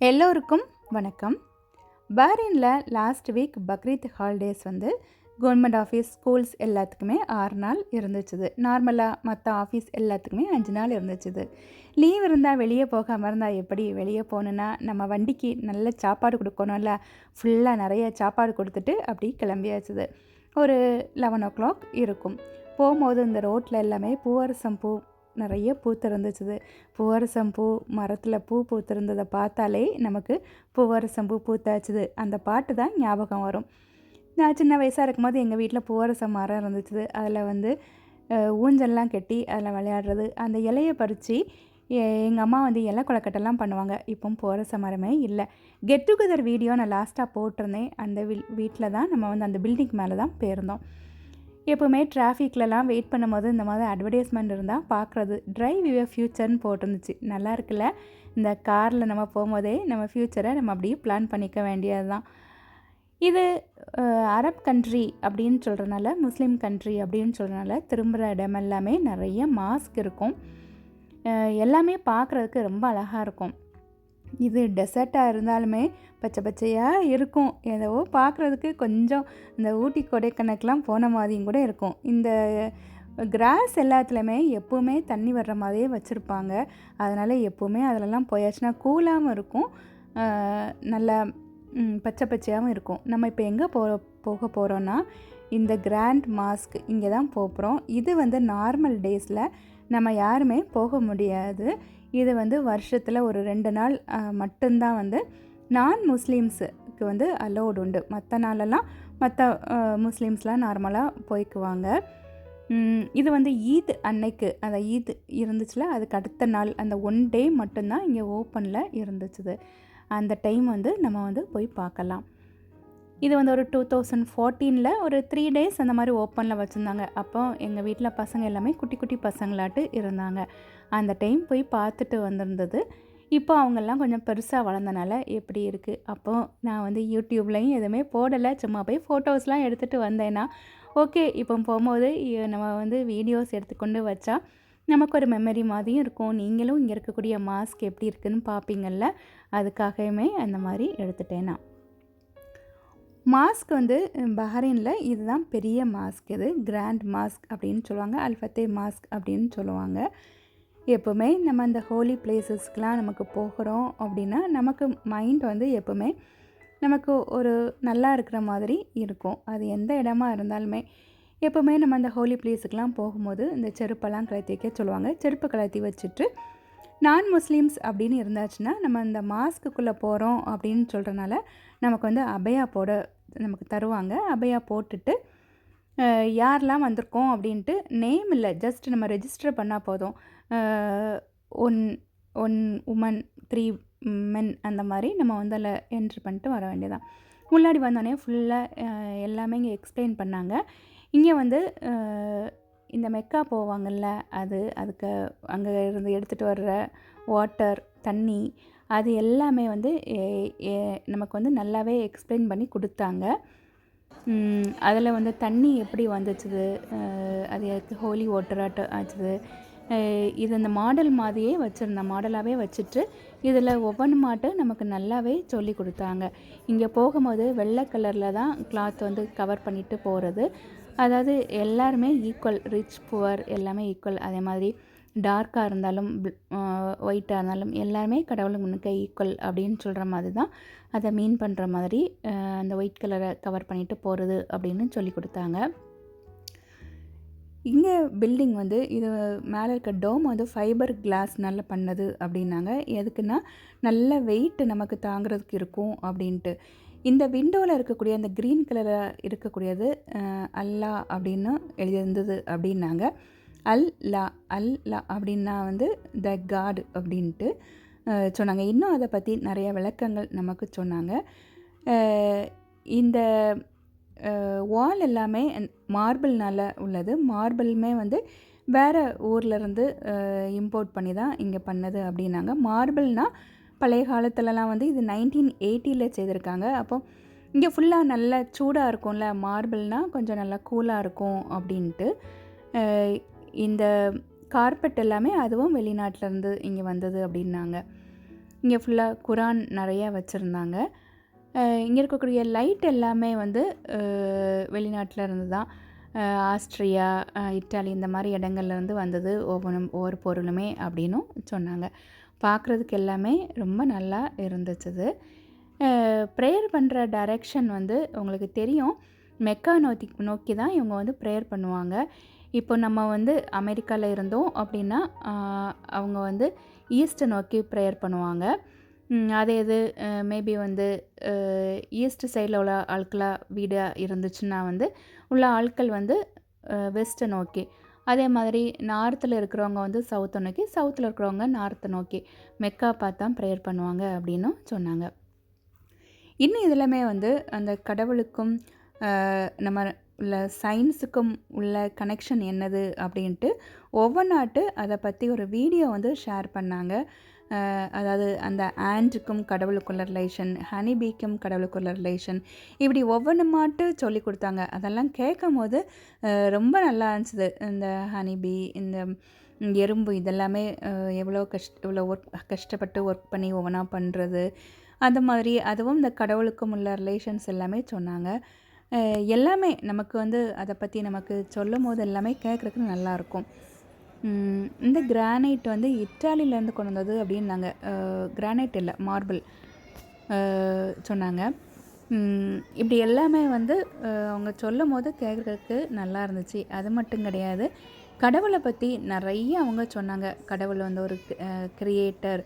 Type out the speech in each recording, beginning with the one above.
எல்லோருக்கும் வணக்கம். பஹ்ரைனில் last week Bakrid holidays government office schools எல்லாத்துக்குமே 6 நாள் இருந்துச்சுது. நார்மலாக மற்ற ஆஃபீஸ் எல்லாத்துக்குமே 5 நாள் இருந்துச்சுது. லீவ் இருந்தால் வெளியே போகாமல் இருந்தால் எப்படி? வெளியே போகணுன்னா நம்ம வண்டிக்கு நல்ல சாப்பாடு கொடுக்கணும்ல. ஃபுல்லாக நிறைய சாப்பாடு கொடுத்துட்டு அப்படி கிளம்பியாச்சுது. ஒரு 11 இருக்கும். போகும்போது இந்த ரோட்டில் எல்லாமே பூவரசம் பூ நிறைய பூத்திருந்துச்சுது. பூவரசம் பூ மரத்தில் பூத்திருந்ததை பார்த்தாலே நமக்கு பூவரசம் பூத்தாச்சுது அந்த பாட்டு தான் ஞாபகம் வரும். நான் சின்ன வயசாக இருக்கும்போது எங்கள் வீட்டில் பூவரசம் மரம் இருந்துச்சுது. அதில் ஊஞ்சல்லாம் கட்டி அதில் விளையாடுறது, அந்த இலையை பறித்து எங்கள் அம்மா இலை கொலக்கட்டெல்லாம் பண்ணுவாங்க. இப்போ பூவரச மரமே இல்லை. கெட் டுகெதர் வீடியோ நான் லாஸ்ட்டாக போட்டிருந்தேன். அந்த வீட்டில் தான் நம்ம அந்த பில்டிங் மேலே தான் போயிருந்தோம். எப்போவுமே டிராஃபிக்லலாம் வெயிட் பண்ணும்போது இந்த மாதிரி அட்வர்டைஸ்மெண்ட் இருந்தால் பார்க்குறது. ட்ரைவ் யுவர் ஃப்யூச்சர்னு போட்டிருந்துச்சு. நல்லா இருக்குல்ல? இந்த காரில் நம்ம போகும்போதே நம்ம ஃப்யூச்சரை நம்ம அப்படியே பிளான் பண்ணிக்க வேண்டியது தான். இது அரப் கண்ட்ரி அப்படின்னு சொல்கிறனால, முஸ்லீம் கண்ட்ரி அப்படின்னு சொல்கிறனால திரும்புகிற இடம் எல்லாமே நிறைய மாஸ்க் இருக்கும். எல்லாமே பார்க்குறதுக்கு ரொம்ப அழகாக இருக்கும். இது டெசர்ட்டாக இருந்தாலுமே பச்சை பச்சையாக இருக்கும். ஏதோ பார்க்குறதுக்கு கொஞ்சம் இந்த ஊட்டி கொடைக்கானலுக்கெலாம் போன மாதிரியும் கூட இருக்கும். இந்த கிராஸ் எல்லாத்துலேயுமே எப்போவுமே தண்ணி வர்ற மாதிரியே வச்சுருப்பாங்க. அதனால் எப்போவுமே அதிலலாம் போயாச்சுன்னா கூலாகவும் இருக்கும், நல்லா பச்சை பச்சையாகவும் இருக்கும். நம்ம இப்போ எங்கே போக போகிறோன்னா இந்த கிராண்ட் மாஸ்க் இங்கே தான் போகிறோம். இது நார்மல் டேஸில் நம்ம யாருமே போக முடியாது. இது வருஷத்தில் ஒரு 2 நாள் மட்டும்தான் நான் முஸ்லீம்ஸுக்கு அலோடு உண்டு. மற்ற நாளெல்லாம் மற்ற முஸ்லீம்ஸ்லாம் நார்மலாக போய்க்குவாங்க. இது ஈத் அன்னைக்கு, அந்த ஈத் இருந்துச்சுல அதுக்கு அடுத்த நாள் அந்த 1 டே மட்டும்தான் இங்கே ஓப்பனில் இருந்துச்சுது. அந்த டைம் நம்ம போய் பார்க்கலாம். இது ஒரு 2014 ஒரு 3 டேஸ் அந்த மாதிரி ஓப்பனில் வச்சுருந்தாங்க. அப்போ எங்கள் வீட்டில் பசங்க எல்லாமே குட்டி குட்டி பசங்களாட்டு இருந்தாங்க. அந்த டைம் போய் பார்த்துட்டு வந்திருந்தது. இப்போ அவங்கெல்லாம் கொஞ்சம் பெருசாக வளர்ந்தனால எப்படி இருக்குது. அப்போது நான் யூடியூப்லேயும் எதுவுமே போடலை, சும்மா போய் ஃபோட்டோஸ்லாம் எடுத்துகிட்டு வந்தேன்னா ஓகே. இப்போ போகும்போது நம்ம வீடியோஸ் எடுத்துக்கொண்டு வச்சா நமக்கு ஒரு மெமரி மாதிரியும் இருக்கும். நீங்களும் இங்கே இருக்கக்கூடிய மாஸ்க் எப்படி இருக்குதுன்னு பார்ப்பீங்கள்ல, அதுக்காகவுமே அந்த மாதிரி எடுத்துட்டேன் நான். மாஸ்க் பஹ்ரைனில் இதுதான் பெரிய மாஸ்க். இது கிராண்ட் மாஸ்க் அப்படின்னு சொல்லுவாங்க, அல்ஃபத்தே மாஸ்க் அப்படின்னு சொல்லுவாங்க. எப்போவுமே நம்ம அந்த ஹோலி பிளேசஸ்க்கெலாம் நமக்கு போகிறோம் அப்படின்னா நமக்கு மைண்ட் எப்போவுமே நமக்கு ஒரு நல்லா இருக்கிற மாதிரி இருக்கும். அது எந்த இடமா இருந்தாலுமே எப்போவுமே நம்ம அந்த ஹோலி பிளேஸுக்கெலாம் போகும்போது இந்த செருப்பெல்லாம் கழட்டி வைக்க சொல்லுவாங்க. செருப்பு கழட்டி வச்சுட்டு நான் முஸ்லீம்ஸ் அப்படின்னு இருந்தாச்சுன்னா நம்ம இந்த மாஸ்க்குள்ளே போகிறோம் அப்படின்னு சொல்கிறனால நமக்கு அபயா போட நமக்கு தருவாங்க. அபயா போட்டுட்டு யாரெல்லாம் வந்திருக்கோம் அப்படின்ட்டு நேம் இல்லை, ஜஸ்ட் நம்ம ரெஜிஸ்டர் பண்ணால் போதும். 1 உமன் 3 மென் அந்த மாதிரி நம்ம அதில் என்ட்ரு பண்ணிட்டு வர வேண்டியதான். முன்னாடி வந்தோடனே ஃபுல்லாக எல்லாமே இங்கே எக்ஸ்பிளைன் பண்ணாங்க. இங்கே இந்த மெக்கா போவாங்கள்ல, அதுக்கு அங்கே இருந்து எடுத்துகிட்டு வர்ற வாட்டர் தண்ணி அது எல்லாமே நமக்கு நல்லாவே எக்ஸ்பிளைன் பண்ணி கொடுத்தாங்க. அதில் தண்ணி எப்படி வந்துச்சுது, அது ஹோலி வாட்டராட்டு ஆச்சுது. இது அந்த மாடல் மாதிரியே வச்சுருந்தேன், மாடலாகவே வச்சுட்டு இதில் ஒவ்வொன்று மாட்டு நமக்கு நல்லாவே சொல்லி கொடுத்தாங்க. இங்கே போகும்போது வெள்ளை கலரில் தான் கிளாத் கவர் பண்ணிவிட்டு போகிறது. அதாவது எல்லாருமே ஈக்குவல், ரிச் புவர் எல்லாமே ஈக்குவல். அதே மாதிரி டார்க்காக இருந்தாலும் ஒயிட்டாக இருந்தாலும் எல்லாருமே கடவுளுக்கு முன்னுக்க ஈக்குவல் அப்படின்னு சொல்கிற மாதிரி தான் அதை மீன் பண்ணுற மாதிரி அந்த ஒயிட் கலரை கவர் பண்ணிவிட்டு போகிறது அப்படின்னு சொல்லி கொடுத்தாங்க. இங்கே பில்டிங் இது மேலே இருக்க டோம் ஃபைபர் கிளாஸ்னால பண்ணது அப்படின்னாங்க. எதுக்குன்னா நல்ல வெயிட் நமக்கு தாங்கிறதுக்கு இருக்கும் அப்படின்ட்டு. இந்த விண்டோவில் இருக்கக்கூடிய அந்த க்ரீன் கலரில் இருக்கக்கூடியது அல்லா அப்படின்னு எழுதியிருந்தது அப்படின்னாங்க. அல்லா அப்படின்னா த காட் அப்படின்ட்டு சொன்னாங்க. இன்னும் அதை பற்றி நிறைய விளக்கங்கள் நமக்கு சொன்னாங்க. இந்த வால் எல்லாமே மார்பிள்னால் உள்ளது. மார்பிளுமே வேறு ஊர்லேருந்து இம்போர்ட் பண்ணி தான் இங்கே பண்ணது அப்படின்னாங்க. மார்பிள்னால் பழைய காலத்துலலாம் இது 1980 செய்திருக்காங்க. அப்போ இங்கே ஃபுல்லாக நல்லா சூடாக இருக்கும்ல, மார்பிள்னால் கொஞ்சம் நல்லா கூலாக இருக்கும் அப்படின்ட்டு. இந்த கார்பெட் எல்லாமே அதுவும் வெளிநாட்டிலேருந்து இங்கே வந்தது அப்படின்னாங்க. இங்கே ஃபுல்லாக குரான் நிறையா வச்சுருந்தாங்க. இங்கே இருக்கக்கூடிய லைட் எல்லாமே வந்து வெளிநாட்டில் இருந்து தான். ஆஸ்ட்ரியா, இட்டாலி இந்த மாதிரி இடங்கள்லேருந்து வந்தது ஒவ்வொரு பொருளுமே அப்படின்னும் சொன்னாங்க. பார்க்குறதுக்கு எல்லாமே ரொம்ப நல்லா இருந்துச்சு. ப்ரேயர் பண்ணுற டைரெக்ஷன் வந்து உங்களுக்கு தெரியும். மெக்கா நோக்கி தான் இவங்க வந்து ப்ரேயர் பண்ணுவாங்க. இப்போ நம்ம வந்து அமெரிக்காவில் இருந்தோம் அப்படின்னா அவங்க வந்து ஈஸ்ட்டை நோக்கி ப்ரேயர் பண்ணுவாங்க. அதே இது மேபி வந்து ஈஸ்ட் சைடில் உள்ள ஆட்களாக வீடாக இருந்துச்சுன்னா வந்து உள்ள ஆட்கள் வந்து வெஸ்ட்டை நோக்கி, அதே மாதிரி நார்த்தில் இருக்கிறவங்க வந்து சவுத்தை நோக்கி, சவுத்தில் இருக்கிறவங்க நார்த்தை நோக்கி மெக்கா பார்த்து தான் ப்ரேயர் பண்ணுவாங்க அப்படின்னும் சொன்னாங்க. இன்னும் இதெல்லாமே வந்து அந்த கடவுளுக்கும் நம்ம உள்ள சயின்ஸுக்கும் உள்ள கனெக்ஷன் என்னது அப்படின்ட்டு ஒவ்வொன்றாட்டு அதை பற்றி ஒரு வீடியோ வந்து ஷேர் பண்ணாங்க. அதாவது அந்த ஆண்ட்க்கும் கடவுளுக்குள்ள ரிலேஷன், ஹனிபீக்கும் கடவுளுக்குள்ள ரிலேஷன், இப்படி ஒவ்வொன்று மாட்டு சொல்லி கொடுத்தாங்க. அதெல்லாம் கேட்கும் போது ரொம்ப நல்லா இருந்துச்சு. இந்த ஹனிபீ, இந்த எறும்பு இதெல்லாமே எவ்வளோ கஷ்டப்பட்டு ஒர்க் பண்ணி ஒவ்வொன்றா பண்ணுறது, அந்த மாதிரி அதுவும் இந்த கடவுளுக்கும் உள்ள ரிலேஷன்ஸ் எல்லாமே சொன்னாங்க. எல்லாமே நமக்கு வந்து அதை பற்றி நமக்கு சொல்லும் போது எல்லாமே கேட்குறதுக்கு நல்லாயிருக்கும். இந்த கிரானைட் வந்து இட்டாலியிலேருந்து கொண்டு வந்தது அப்படின்னாங்க. கிரானைட் இல்லை, மார்பிள் சொன்னாங்க. இப்படி எல்லாமே வந்து அவங்க சொல்லும் போது கேட்குறதுக்கு நல்லா இருந்துச்சு. அது மட்டும் கிடையாது, கடவுளை பற்றி நிறைய அவங்க சொன்னாங்க. கடவுள் வந்து ஒரு கிரியேட்டர்,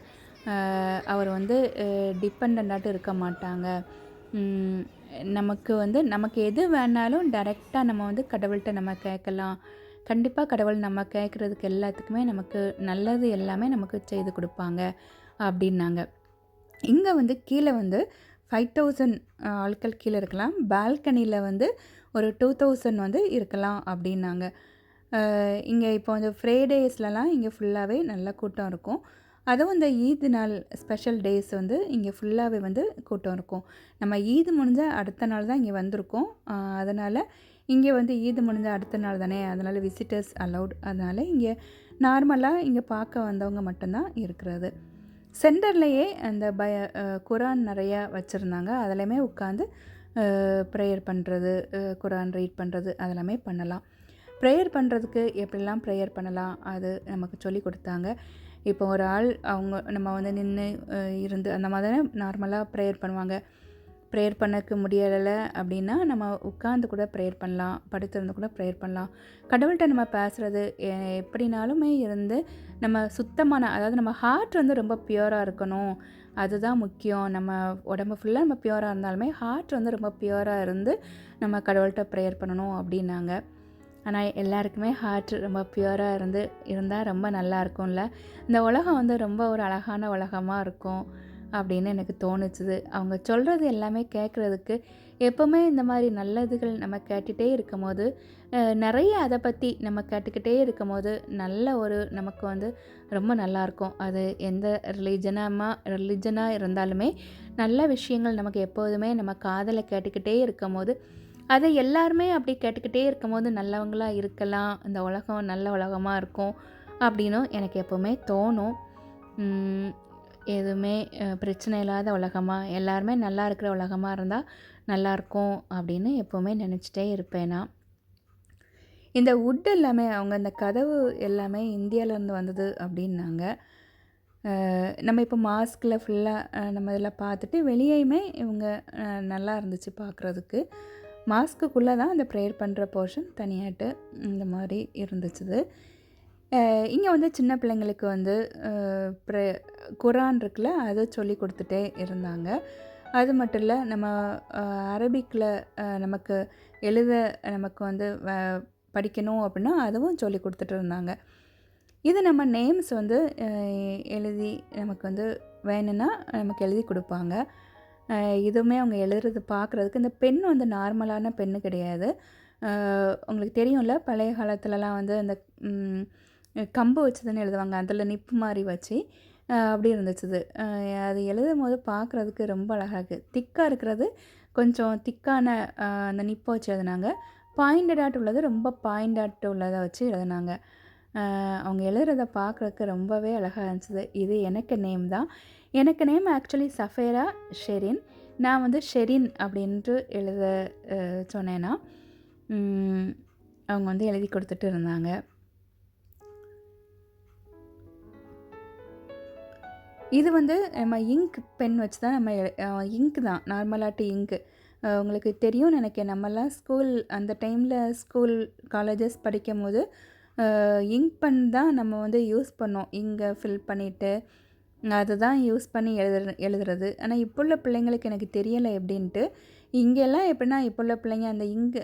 அவர் வந்து டிபெண்ட்டாட்டு இருக்க மாட்டாங்க. நமக்கு எது வேணாலும் டைரெக்டாக நம்ம வந்து கடவுள்கிட்ட நம்ம கேட்கலாம். கண்டிப்பாக கடவுள் நம்ம கேட்குறதுக்கு எல்லாத்துக்குமே நமக்கு நல்லது எல்லாமே நமக்கு செய்து கொடுப்பாங்க அப்படின்னாங்க. இங்கே வந்து கீழே வந்து 5000 ஆட்கள் கீழே இருக்கலாம். பால்கனியில் வந்து ஒரு 2000 வந்து இருக்கலாம் அப்படின்னாங்க. இங்கே இப்போ வந்து ஃப்ரைடேஸ்லலாம் இங்கே ஃபுல்லாகவே நல்ல கூட்டம் இருக்கும். அதுவும் இந்த ஈத் நாள் ஸ்பெஷல் டேஸ் வந்து இங்கே ஃபுல்லாகவே வந்து கூட்டம் இருக்கும். நம்ம ஈது முடிஞ்ச அடுத்த நாள் தான் இங்கே வந்திருக்கோம். அதனால் இங்கே வந்து ஈது முடிஞ்ச அடுத்த நாள் தானே, அதனால் விசிட்டர்ஸ் அலவுட். அதனால் இங்கே நார்மலாக இங்கே பார்க்க வந்தவங்க மட்டும்தான் இருக்கிறது. சென்டர்லேயே அந்த குரான் நிறையா வச்சுருந்தாங்க. அதிலையுமே உட்காந்து ப்ரேயர் பண்ணுறது, குரான் ரீட் பண்ணுறது அதெல்லாமே பண்ணலாம். ப்ரேயர் பண்ணுறதுக்கு எப்படிலாம் ப்ரேயர் பண்ணலாம் அது நமக்கு சொல்லி கொடுத்தாங்க. இப்போ ஒரு ஆள் நம்ம வந்து நின்று இருந்து அந்த மாதிரி நார்மலாக ப்ரேயர் பண்ணுவாங்க. ப்ரேயர் பண்ணக்கு முடியலை அப்படின்னா நம்ம உட்காந்து கூட ப்ரேயர் பண்ணலாம், படுத்திருந்து கூட ப்ரேயர் பண்ணலாம். கடவுள்கிட்ட நம்ம பேசுகிறது எப்படினாலுமே இருந்து நம்ம சுத்தமான, அதாவது நம்ம ஹார்ட் வந்து ரொம்ப பியூராக இருக்கணும், அதுதான் முக்கியம். நம்ம உடம்பு ஃபுல்லாக நம்ம பியூராக இருந்தாலுமே ஹார்ட் வந்து ரொம்ப பியூராக இருந்து நம்ம கடவுள்கிட்ட ப்ரேயர் பண்ணணும் அப்படின்னாங்க. ஆனால் எல்லாருக்குமே ஹார்ட் ரொம்ப பியூராக இருந்தால் ரொம்ப நல்லா இருக்கும்ல. இந்த உலகம் வந்து ரொம்ப ஒரு அழகான உலகமாக இருக்கும் அப்படின்னு எனக்கு தோணுச்சுது. அவங்க சொல்கிறது எல்லாமே கேட்குறதுக்கு எப்போவுமே இந்த மாதிரி நல்லதுகள் நம்ம கேட்டுகிட்டே இருக்கும் போது, நிறைய அதை பற்றி நம்ம கேட்டுக்கிட்டே இருக்கும் போது நல்ல ஒரு நமக்கு வந்து ரொம்ப நல்லாயிருக்கும். அது எந்த ரிலிஜனாக இருந்தாலுமே நல்ல விஷயங்கள் நமக்கு எப்போதுமே நம்ம காதில் கேட்டுக்கிட்டே இருக்கும் போது, அதை எல்லாருமே அப்படி கேட்டுக்கிட்டே இருக்கும் போது நல்லவங்களாக இருக்கலாம், இந்த உலகம் நல்ல உலகமாக இருக்கும் அப்படின்னும் எனக்கு எப்போவுமே தோணும். எதுவுமே பிரச்சனை இல்லாத உலகமாக, எல்லாருமே நல்லா இருக்கிற உலகமாக இருந்தால் நல்லாயிருக்கும் அப்படின்னு எப்போவுமே நினச்சிட்டே இருப்பேன் நான். இந்த வுட் எல்லாமே அவங்க இந்த கதவு எல்லாமே இந்தியாவிலேருந்து வந்தது அப்படின்னாங்க. நம்ம இப்போ மாஸ்கில் ஃபுல்லாக நம்ம இதில் பார்த்துட்டு வெளியேயுமே இவங்க நல்லா இருந்துச்சு பார்க்குறதுக்கு. மாஸ்க்குள்ளே தான் அந்த ப்ரேயர் பண்ணுற போர்ஷன் தனியாட்டு இந்த மாதிரி இருந்துச்சு. இங்கே வந்து சின்ன பிள்ளைங்களுக்கு வந்து குரான் இருக்குல்ல, அதை சொல்லி கொடுத்துட்டே இருந்தாங்க. அது மட்டும் இல்லை, நம்ம அரபிக்கில் நமக்கு எழுத நமக்கு வந்து படிக்கணும் அப்படின்னா அதுவும் சொல்லி கொடுத்துட்டு இருந்தாங்க. இது நம்ம நேம்ஸ் வந்து எழுதி நமக்கு வந்து வேணும்னா நமக்கு எழுதி கொடுப்பாங்க. இதுவுமே அவங்க எழுதுறது பார்க்குறதுக்கு இந்த பென் வந்து நார்மலான பென்னு கிடையாது. உங்களுக்கு தெரியும்ல, பழைய காலத்துலலாம் வந்து அந்த கம்பு வச்சு தானே எழுதுவாங்க, அதில் நிப்பு மாதிரி வச்சு அப்படி இருந்துச்சு. அது எழுதும் போது பார்க்குறதுக்கு ரொம்ப அழகாக இருக்குது. திக்காக இருக்கிறது கொஞ்சம் திக்கான அந்த நிப்பை வச்சு எழுதுனாங்க. பாயிண்டடாட் உள்ளது ரொம்ப பாயிண்டாட் உள்ளதை வச்சு எழுதுனாங்க. அவங்க எழுதுறத பார்க்குறதுக்கு ரொம்பவே அழகாக இருந்துச்சு. இது எனக்கு நேம் தான். எனக்கு நேம் ஆக்சுவலி சஃபேரா ஷெரின். நான் வந்து ஷெரின் அப்படின்ட்டு எழுத சொன்னேன்னா அவங்க வந்து எழுதி கொடுத்துட்டு இருந்தாங்க. இது வந்து நம்ம இங்க் பென் வச்சு தான் நம்ம இங்க் தான் நார்மலாட்டு இங்க்கு. உங்களுக்கு தெரியும்னு நினைக்கிறேன். நம்மலாம் அந்த டைமில் ஸ்கூல் காலேஜஸ் படிக்கும் போது இங்க் பென் தான் நம்ம வந்து யூஸ் பண்ணோம். இங்கை ஃபில் பண்ணிவிட்டு அதுதான் யூஸ் பண்ணி எழுதுறது. ஆனால் இப்போ உள்ள பிள்ளைங்களுக்கு எனக்கு தெரியலை எப்படின்ட்டு. இங்கெல்லாம் எப்படின்னா இப்போ உள்ள பிள்ளைங்க அந்த இங்கு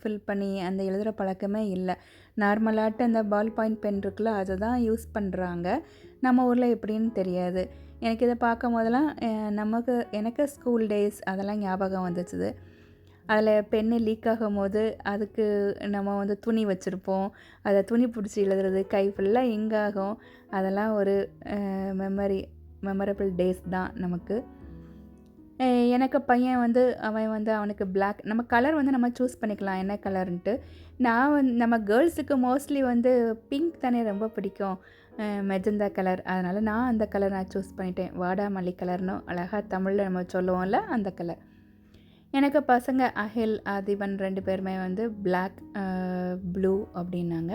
ஃபில் பண்ணி அந்த எழுதுகிற பழக்கமே இல்லை. நார்மலாட்டு அந்த பால் பாயிண்ட் பென் இருக்குல்ல அதை தான் யூஸ் பண்ணுறாங்க. நம்ம ஊரில் எப்படின்னு தெரியாது. எனக்கு இதை பார்க்கும் போதெல்லாம் எனக்கு ஸ்கூல் டேஸ் அதெல்லாம் ஞாபகம் வந்துச்சுது. அதில் பென்னு லீக் ஆகும் போது அதுக்கு நம்ம வந்து துணி வச்சுருப்போம். அதை துணி பிடிச்சி எழுதுறது, கை ஃபுல்லாக இங்காகும். அதெல்லாம் ஒரு மெமரபிள் டேஸ் தான் நமக்கு. எனக்கு பையன் வந்து அவனுக்கு பிளாக், நம்ம கலர் வந்து நம்ம சூஸ் பண்ணிக்கலாம் என்ன கலருன்ட்டு. நான் நம்ம கேர்ள்ஸுக்கு மோஸ்ட்லி வந்து பிங்க் தானே ரொம்ப பிடிக்கும், மெஜந்தா கலர். அதனால் நான் அந்த கலர் சூஸ் பண்ணிட்டேன். வாடாமல்லி கலர்னு அழகாக தமிழில் நம்ம சொல்லுவோம்ல அந்த கலர். எனக்கு பசங்க அஹில், அதிபன் 2 பேருமே வந்து பிளாக், ப்ளூ அப்படின்னாங்க.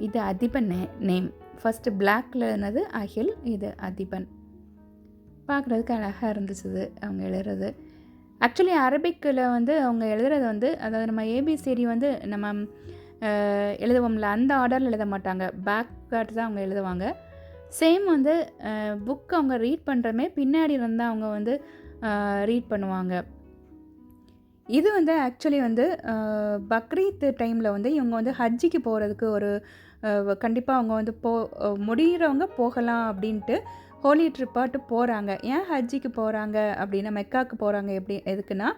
இது அதிபன் நேம். ஃபஸ்ட்டு பிளாக்கில் இருந்தது அஹில், இது அதிபன். பார்க்குறதுக்கு அழகாக இருந்துச்சு அவங்க எழுதுறது. ஆக்சுவலி அரபிக்கில் வந்து அவங்க எழுதுறது வந்து, அதாவது நம்ம ஏபிசிடி வந்து நம்ம எழுதுவோம்ல அந்த ஆர்டரில் எழுத மாட்டாங்க. பேக் காட்டு தான் அவங்க எழுதுவாங்க. சேம் வந்து புக் அவங்க ரீட் பண்ணுறமே பின்னாடி இருந்தால் அவங்க வந்து ரீட் பண்ணுவாங்க. இது வந்து ஆக்சுவலி வந்து பக்ரீத் டைமில் வந்து இவங்க வந்து ஹஜ்ஜிக்கு போகிறதுக்கு ஒரு கண்டிப்பாக அவங்க வந்து முடிகிறவங்க போகலாம் அப்படின்ட்டு ஹோலி ட்ரிப்பாட்டு போகிறாங்க. ஏன் ஹஜ்ஜிக்கு போகிறாங்க அப்படின்னா, மெக்காவுக்கு போகிறாங்க. எதுக்குன்னா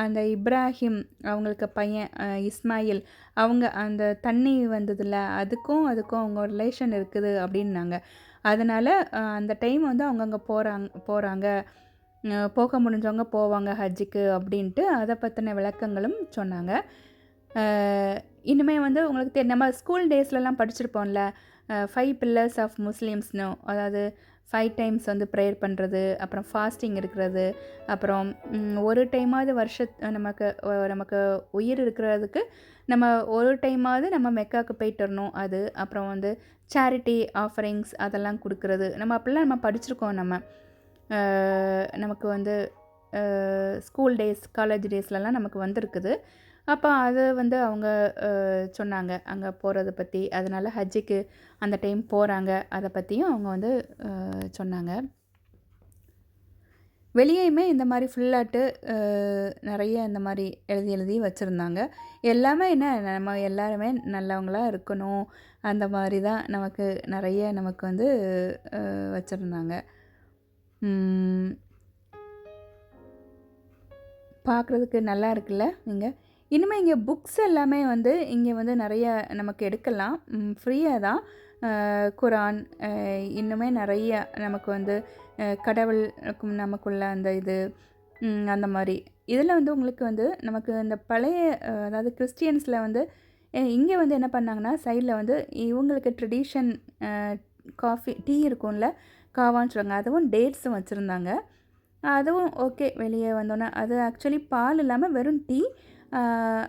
அந்த இப்ராஹிம் அவங்களுக்கு பையன் இஸ்மாயில் அவங்க அந்த தண்ணி வந்ததில்ல, அதுக்கும் அவங்க ரிலேஷன் இருக்குது அப்படின்னாங்க. அதனால் அந்த டைம் வந்து அவங்க அங்கே போகிறாங்க, போக முடிஞ்சவங்க போவாங்க ஹஜ்ஜிக்கு அப்படின்ட்டு அதை பற்றின விளக்கங்களும் சொன்னாங்க. இன்னுமே வந்து உங்களுக்கு நம்ம ஸ்கூல் டேஸ்லலாம் படிச்சிருப்போம்ல, 5 பில்லர்ஸ் ஆஃப் முஸ்லீம்ஸ்னு, அதாவது 5 டைம்ஸ் வந்து ப்ரேயர் பண்ணுறது, அப்புறம் ஃபாஸ்டிங் இருக்கிறது, அப்புறம் ஒரு டைமாவது நமக்கு உயிர் இருக்கிறதுக்கு நம்ம ஒரு டைமாவது நம்ம மெக்காவுக்கு போயிட்டு வரணும். அது அப்புறம் வந்து சேரிட்டி ஆஃபரிங்ஸ் அதெல்லாம் கொடுக்குறது, நம்ம அப்படிலாம் நம்ம படிச்சிருக்கோம். நமக்கு வந்து ஸ்கூல் டேஸ் காலேஜ் டேஸ்லலாம் நமக்கு வந்திருக்குது. அப்போ அதை வந்து அவங்க சொன்னாங்க அங்கே போகிறத பற்றி. அதனால் ஹஜ்ஜிக்கு அந்த டைம் போகிறாங்க, அதை பற்றியும் அவங்க வந்து சொன்னாங்க. வெளியேயுமே இந்த மாதிரி ஃபுல்லாட்டு நிறைய இந்த மாதிரி எழுதி வச்சுருந்தாங்க. எல்லாமே நம்ம எல்லாருமே நல்லவங்களாக இருக்கணும், அந்த மாதிரி தான் நமக்கு வந்து வச்சுருந்தாங்க. பார்க்குறதுக்கு நல்லா இருக்குல்ல. இனிமேல் இங்கே புக்ஸ் எல்லாமே வந்து இங்கே வந்து நிறைய நமக்கு எடுக்கலாம், ஃப்ரீயாக தான். குரான், இன்னுமே நிறைய நமக்கு வந்து கடவுளுக்கும் நமக்குள்ள அந்த இது அந்த மாதிரி இதில் வந்து உங்களுக்கு வந்து நமக்கு இந்த பழைய அதாவது கிறிஸ்டியன்ஸில் வந்து இங்கே வந்து என்ன பண்ணாங்கன்னா, சைடில் வந்து இவங்களுக்கு ட்ரெடிஷன் காஃபி டீ இருக்கும்ல, காவான்னு சொல்லுவாங்க, அதுவும் டேட்ஸும் வச்சுருந்தாங்க. அதுவும் ஓகே. வெளியே வந்தோன்னே அது ஆக்சுவலி பால் இல்லாமல் வெறும் டீ,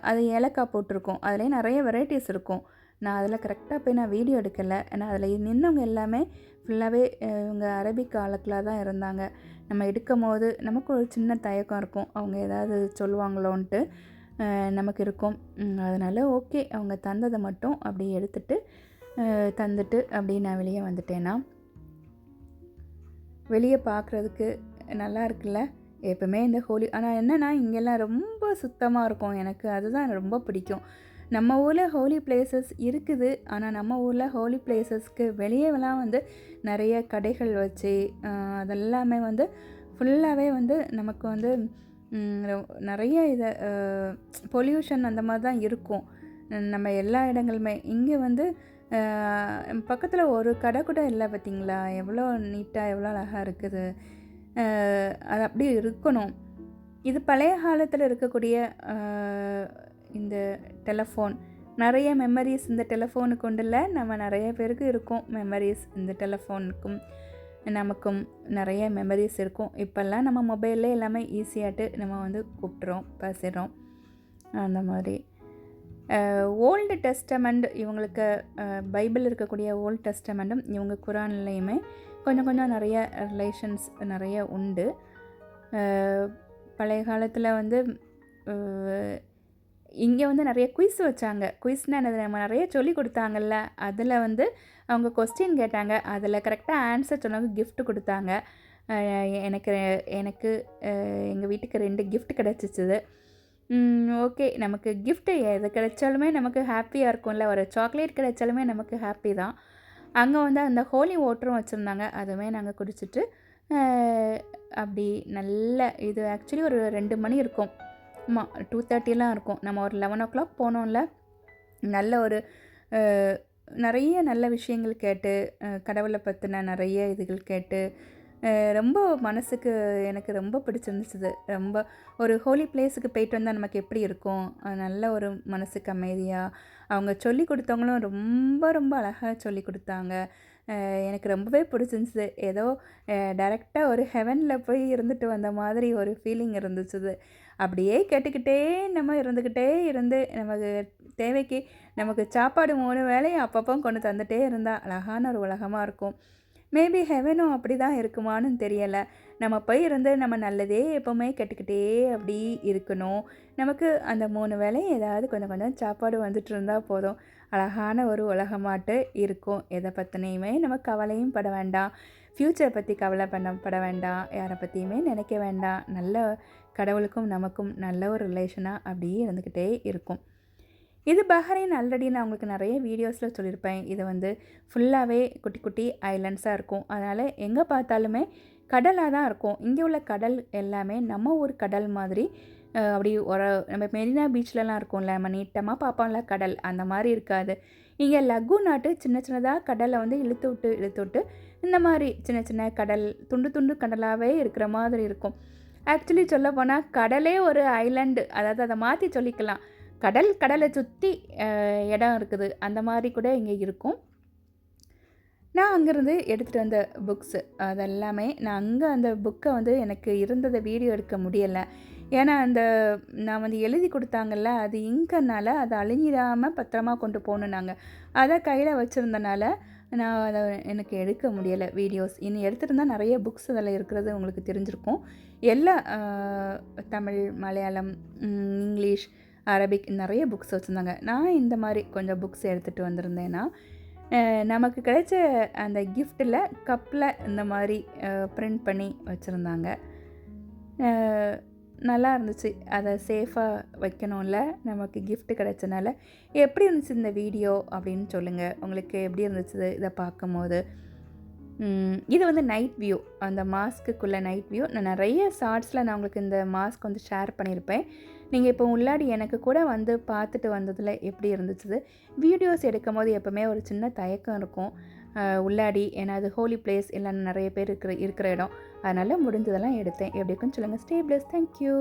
அது ஏலக்காய் போட்டிருக்கும். அதிலே நிறைய வெரைட்டிஸ் இருக்கும். நான் அதில் கரெக்டாக போய் நான் வீடியோ எடுக்கலை. ஏன்னா அதில் நின்றவங்க எல்லாமே ஃபுல்லாகவே இவங்க அரபிக் ஆளுக்களாக தான் இருந்தாங்க. நம்ம எடுக்கும் போது நமக்கு ஒரு சின்ன தயக்கம் இருக்கும், அவங்க ஏதாவது சொல்லுவாங்களோன்ட்டு நமக்கு இருக்கும். அதனால் ஓகே, அவங்க தந்ததை மட்டும் அப்படி தந்துட்டு அப்படியே நான் வெளியே வந்துட்டேன்னா. வெளியே பார்க்குறதுக்கு நல்லா இருக்குல்ல எப்பவுமே இந்த ஹோலி. ஆனால் என்னென்னா இங்கெல்லாம் ரொம்ப சுத்தமாக இருக்கும், எனக்கு அதுதான் ரொம்ப பிடிக்கும். நம்ம ஊரில் ஹோலி பிளேசஸ் இருக்குது, ஆனால் நம்ம ஊரில் ஹோலி பிளேசஸ்க்கு வெளியேலாம் வந்து நிறைய கடைகள் வச்சு அதெல்லாமே வந்து ஃபுல்லாகவே வந்து நமக்கு வந்து நிறைய பொல்யூஷன் அந்த மாதிரி தான் இருக்கும் நம்ம எல்லா இடங்களுமே. இங்கே வந்து பக்கத்தில் ஒரு கடை கூட இல்லை, பார்த்திங்களா எவ்வளோ நீட்டாக எவ்வளோ அழகாக இருக்குது. அது அப்படி இருக்கணும். இது பழைய காலத்தில் இருக்கக்கூடிய இந்த டெலஃபோன், நிறைய மெமரிஸ் இந்த டெலஃபோனுக்கு உண்டில்ல. நம்ம நிறைய பேருக்கு இருக்கும் மெமரிஸ் இந்த டெலஃபோனுக்கும். நமக்கும் நிறைய மெமரிஸ் இருக்கும். இப்போல்லாம் நம்ம மொபைல்லே எல்லாமே ஈஸியாட்டு நம்ம வந்து கூப்பிட்றோம், பேசிடுறோம். அந்த மாதிரி ஓல்டு டெஸ்டமெண்ட் இவங்களுக்கு பைபிள் இருக்கக்கூடிய ஓல்டு டெஸ்டமெண்ட்டும் இவங்க குரான்லேயுமே கொஞ்சம் கொஞ்சம் நிறைய ரிலேஷன்ஸ் நிறைய உண்டு. பழைய காலத்தில் வந்து இங்கே வந்து நிறைய குயிஸ் வச்சாங்க. குயிஸ்னால் என்னது, நம்ம நிறைய சொல்லி கொடுத்தாங்கல்ல, அதில் வந்து அவங்க கொஸ்டின் கேட்டாங்க, அதில் கரெக்டாக ஆன்சர் சொன்னவங்க கிஃப்ட் கொடுத்தாங்க. எனக்கு எனக்கு எங்கள் வீட்டுக்கு 2 கிஃப்ட் கிடச்சிச்சுது. ஓகே, நமக்கு கிஃப்ட்டு எது கிடைச்சாலுமே நமக்கு ஹாப்பியாக இருக்கும்ல. ஒரு சாக்லேட் கிடைச்சாலுமே நமக்கு ஹாப்பி தான். அங்கே வந்து அந்த ஹோலி வாட்டரும் வச்சுருந்தாங்க, அதுவுமே நாங்கள் குடிச்சிட்டு அப்படி நல்ல இது ஆக்சுவலி ஒரு 2 மணி இருக்கும். ஆமாம், 2:30 இருக்கும். நம்ம ஒரு 11 o'clock போனோம்ல. நல்ல ஒரு நிறைய நல்ல விஷயங்கள் கேட்டு, கடவுளை பற்றின நிறைய இதுகள் கேட்டு, ரொம்ப மனசுக்கு எனக்கு ரொம்ப பிடிச்சிருந்துச்சு. ரொம்ப ஒரு ஹோலி பிளேஸுக்கு போயிட்டு வந்தால் நமக்கு எப்படி இருக்கும், நல்ல ஒரு மனசுக்கு அமைதியாக. அவங்க சொல்லி கொடுத்தவங்களும் ரொம்ப ரொம்ப அழகாக சொல்லி கொடுத்தாங்க. எனக்கு ரொம்பவே பிடிச்சிருந்துச்சு. ஏதோ டைரெக்டாக ஒரு ஹெவனில் போய் இருந்துட்டு வந்த மாதிரி ஒரு ஃபீலிங் இருந்துச்சு. அப்படியே கேட்டுக்கிட்டே நம்ம இருந்துக்கிட்டே இருந்து நமக்கு தேவைக்கு நமக்கு சாப்பாடு 3 வேளையும் அப்பப்போ கொண்டு தந்துகிட்டே இருந்தால் அழகான ஒரு உலகமாக இருக்கும். மேபி ஹெவனும் அப்படி தான் இருக்குமான்னு தெரியலை. நம்ம போய் இருந்து நம்ம நல்லதே எப்போவுமே கேட்டுக்கிட்டே அப்படி இருக்கணும். நமக்கு அந்த 3 வேளையும் ஏதாவது கொஞ்சம் கொஞ்சம் சாப்பாடு வந்துட்டு இருந்தால் போதும். அழகான ஒரு உலகமாட்டு இருக்கும். எதை பற்றினையுமே நம்ம கவலையும் பட வேண்டாம். ஃப்யூச்சரை பற்றி பட வேண்டாம். யாரை பற்றியுமே நினைக்க வேண்டாம். நல்ல கடவுளுக்கும் நமக்கும் நல்ல ஒரு ரிலேஷனாக அப்படியே இருந்துக்கிட்டே இருக்கும். இது பஹ்ரைன். ஆல்ரெடி நான் உங்களுக்கு நிறைய வீடியோஸில் சொல்லியிருப்பேன். இது வந்து ஃபுல்லாகவே குட்டி குட்டி ஐலண்ட்ஸாக இருக்கும். அதனால் எங்கே பார்த்தாலுமே கடலாக தான் இருக்கும். இங்கே உள்ள கடல் எல்லாமே நம்ம ஊர் கடல் மாதிரி அப்படி ஒரு நம்ம மெரினா பீச்லலாம் இருக்கும்ல, நம்ம நீட்டமாக பார்ப்போம்ல கடல், அந்த மாதிரி இருக்காது. இங்கே லக்கூனாட்டு சின்ன சின்னதாக கடலை வந்து இழுத்து விட்டு இந்த மாதிரி சின்ன சின்ன கடல் துண்டு துண்டு கடலாகவே இருக்கிற மாதிரி இருக்கும். ஆக்சுவலி சொல்ல போனால் கடலே ஒரு ஐலண்டு, அதாவது அதை மாற்றி சொல்லிக்கலாம். கடலை சுற்றி இடம் இருக்குது, அந்த மாதிரி கூட இங்கே இருக்கும். நான் அங்கேருந்து எடுத்துகிட்டு வந்த புக்ஸு அதெல்லாமே நான் அங்கே அந்த புக்கை வந்து எனக்கு இருந்ததை வீடியோ எடுக்க முடியலை. ஏன்னா நான் வந்து எழுதி கொடுத்தாங்கல்ல, அது இங்கனால அதை அழிஞ்சிடாமல் பத்திரமா கொண்டு போகணும். நாங்கள் அதை கையில் வச்சுருந்தனால நான் அதை எனக்கு எடுக்க முடியலை வீடியோஸ். இனி எடுத்துகிட்டு நிறைய புக்ஸ் அதில் இருக்கிறது உங்களுக்கு தெரிஞ்சிருக்கும். எல்லா தமிழ், மலையாளம், இங்கிலீஷ், அரபிக் நிறைய புக்ஸ் வச்சுருந்தாங்க. நான் இந்த மாதிரி கொஞ்சம் புக்ஸ் எடுத்துகிட்டு வந்திருந்தேன்னா, நமக்கு கிடைச்ச அந்த கிஃப்ட்டில் கப்பில் இந்த மாதிரி பிரிண்ட் பண்ணி வச்சுருந்தாங்க. நல்லா இருந்துச்சு. அதை சேஃபாக வைக்கணும்ல, நமக்கு கிஃப்ட் கிடைச்சனால. எப்படி இருந்துச்சு இந்த வீடியோ அப்படின்னு சொல்லுங்கள். உங்களுக்கு எப்படி இருந்துச்சு இதை பார்க்கும்போது. இது வந்து நைட் வியூ, அந்த மாஸ்க்குள்ளே நைட் வியூ. நான் நிறைய ஷார்ட்ஸில் நான் உங்களுக்கு இந்த மாஸ்க் வந்து ஷேர் பண்ணியிருப்பேன். நீங்கள் இப்போ உள்ளாடி எனக்கு கூட வந்து பார்த்துட்டு வந்ததில் எப்படி இருந்துச்சு. வீடியோஸ் எடுக்கும் போது எப்போவுமே ஒரு சின்ன தயக்கம் இருக்கும் உள்ளாடி. ஏன்னா அது ஹோலி பிளேஸ், எல்லாம் நிறைய பேர் இருக்கிற இடம். அதனால் முடிஞ்சதெல்லாம் எடுத்தேன். எப்படி இருக்குன்னு சொல்லுங்கள். Stay plus. தேங்க்யூ.